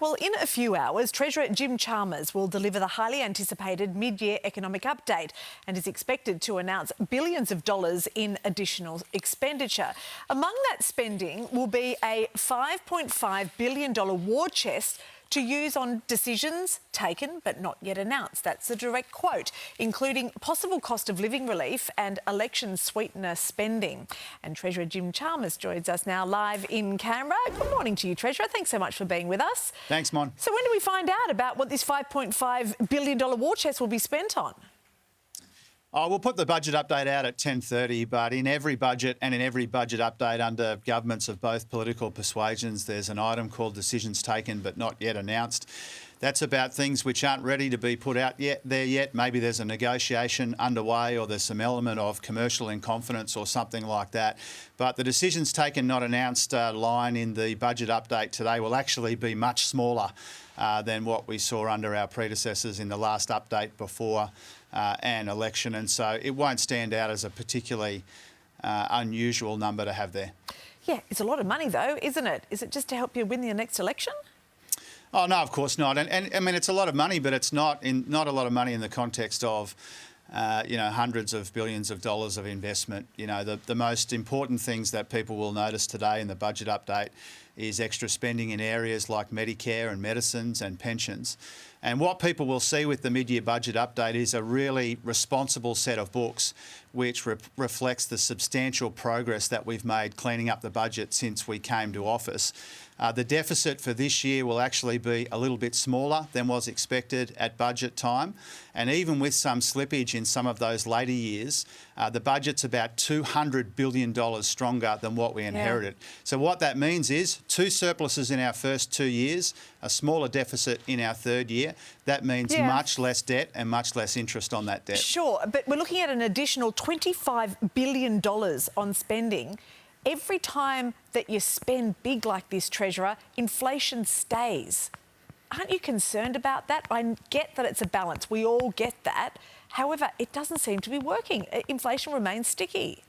Well, in a few hours, Treasurer Jim Chalmers will deliver the highly anticipated mid-year economic update and is expected to announce billions of dollars in additional expenditure. Among that spending will be a $5.5 billion war chest to use on decisions taken but not yet announced. That's a direct quote, including possible cost of living relief and election sweetener spending. And Treasurer Jim Chalmers joins us now live in Canberra. Good morning to you, Treasurer. Thanks so much for being with us. Thanks, Mon. So when do we find out about what this $5.5 billion war chest will be spent on? Oh, we'll put the budget update out at 10:30, but in every budget and in every budget update under governments of both political persuasions, there's an item called decisions taken but not yet announced. That's about things which aren't ready to be put out yet. Maybe there's a negotiation underway or there's some element of commercial in confidence or something like that. But the decisions taken not announced line in the budget update today will actually be much smaller than what we saw under our predecessors in the last update before an election, and so it won't stand out as a particularly unusual number to have there. Yeah, it's a lot of money though, isn't it? Is it just to help you win the next election? Oh, no, of course not. And I mean, it's a lot of money, but it's not a lot of money in the context of, hundreds of billions of dollars of investment. You know, the most important things that people will notice today in the budget update is extra spending in areas like Medicare and medicines and pensions. And what people will see with the mid-year budget update is a really responsible set of books which reflects the substantial progress that we've made cleaning up the budget since we came to office. The deficit for this year will actually be a little bit smaller than was expected at budget time. And even with some slippage in some of those later years, the budget's about $200 billion stronger than what we inherited. Yeah. So what that means is 2 surpluses in our first 2 years, a smaller deficit in our third year. That means much less debt and much less interest on that debt. Sure, but we're looking at an additional $25 billion on spending. Every time that you spend big like this, Treasurer, inflation stays. Aren't you concerned about that? I get that it's a balance. We all get that. However, it doesn't seem to be working. Inflation remains sticky.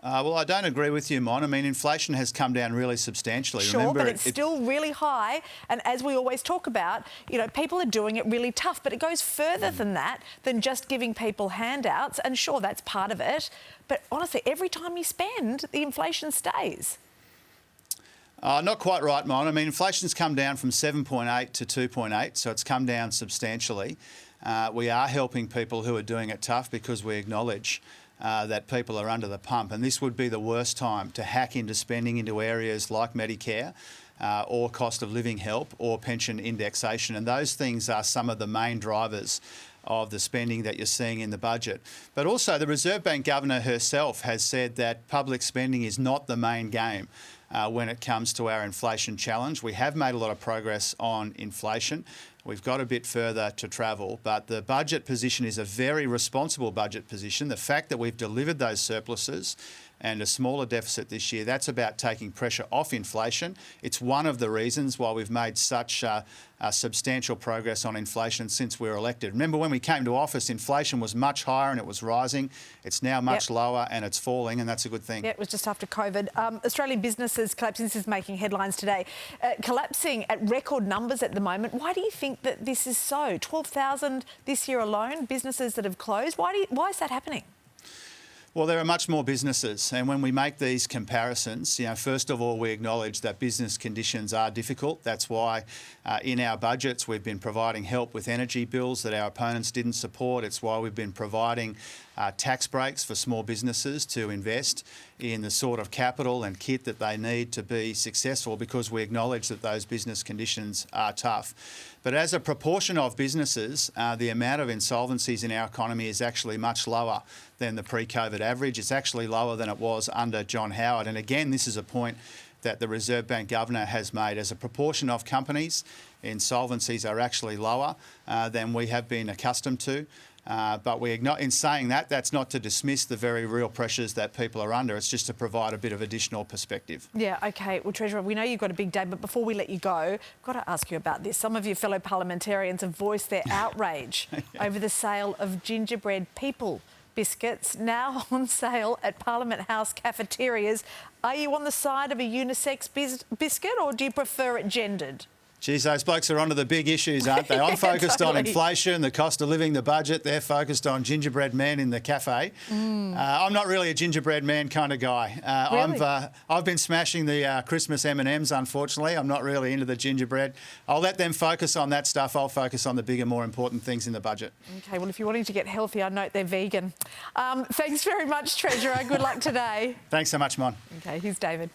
Well, I don't agree with you, Mon. I mean, inflation has come down really substantially. Sure, Remember, but it's still really high. And as we always talk about, you know, people are doing it really tough. But it goes further than that, than just giving people handouts. And sure, that's part of it. But honestly, every time you spend, the inflation stays. Not quite right, Mon. I mean, inflation's come down from 7.8 to 2.8, so it's come down substantially. We are helping people who are doing it tough because we acknowledge that people are under the pump, and this would be the worst time to hack into spending into areas like Medicare or cost of living help or pension indexation, and those things are some of the main drivers of the spending that you're seeing in the budget. But also the Reserve Bank Governor herself has said that public spending is not the main game when it comes to our inflation challenge. We have made a lot of progress on inflation. We've got a bit further to travel, but the budget position is a very responsible budget position. The fact that we've delivered those surpluses and a smaller deficit this year, that's about taking pressure off inflation. It's one of the reasons why we've made such substantial progress on inflation since we were elected. Remember, when we came to office, inflation was much higher and it was rising. It's now much lower and it's falling, and that's a good thing. Yeah, it was just after COVID. Australian businesses collapsing. This is making headlines today. Collapsing at record numbers at the moment. Why do you think that this is so? 12,000 this year alone, businesses that have closed. Why is that happening? Well, there are much more businesses, and when we make these comparisons, first of all, we acknowledge that business conditions are difficult. That's why in our budgets we've been providing help with energy bills that our opponents didn't support. It's why we've been providing tax breaks for small businesses to invest in the sort of capital and kit that they need to be successful, because we acknowledge that those business conditions are tough. But as a proportion of businesses, the amount of insolvencies in our economy is actually much lower than the pre-COVID average. It's actually lower than it was under John Howard. And again, this is a point that the Reserve Bank Governor has made. As a proportion of companies, insolvencies are actually lower than we have been accustomed to. But in saying that, that's not to dismiss the very real pressures that people are under. It's just to provide a bit of additional perspective. Yeah, OK. Well, Treasurer, we know you've got a big day, but before we let you go, I've got to ask you about this. Some of your fellow parliamentarians have voiced their outrage over the sale of gingerbread people biscuits now on sale at Parliament House cafeterias. Are you on the side of a unisex biscuit, or do you prefer it gendered? Geez, those blokes are onto the big issues, aren't they? I'm focused on Totally. inflation, the cost of living, the budget. They're focused on gingerbread man in the cafe. I'm not really a gingerbread man kind of guy. Really? I've been smashing the Christmas M&Ms, unfortunately. I'm not really into the gingerbread. I'll let them focus on that stuff. I'll focus on the bigger, more important things in the budget. OK, well, if you're wanting to get healthy, I note they're vegan. Thanks very much, Treasurer. Good luck today. Thanks so much, Mon. OK, here's David.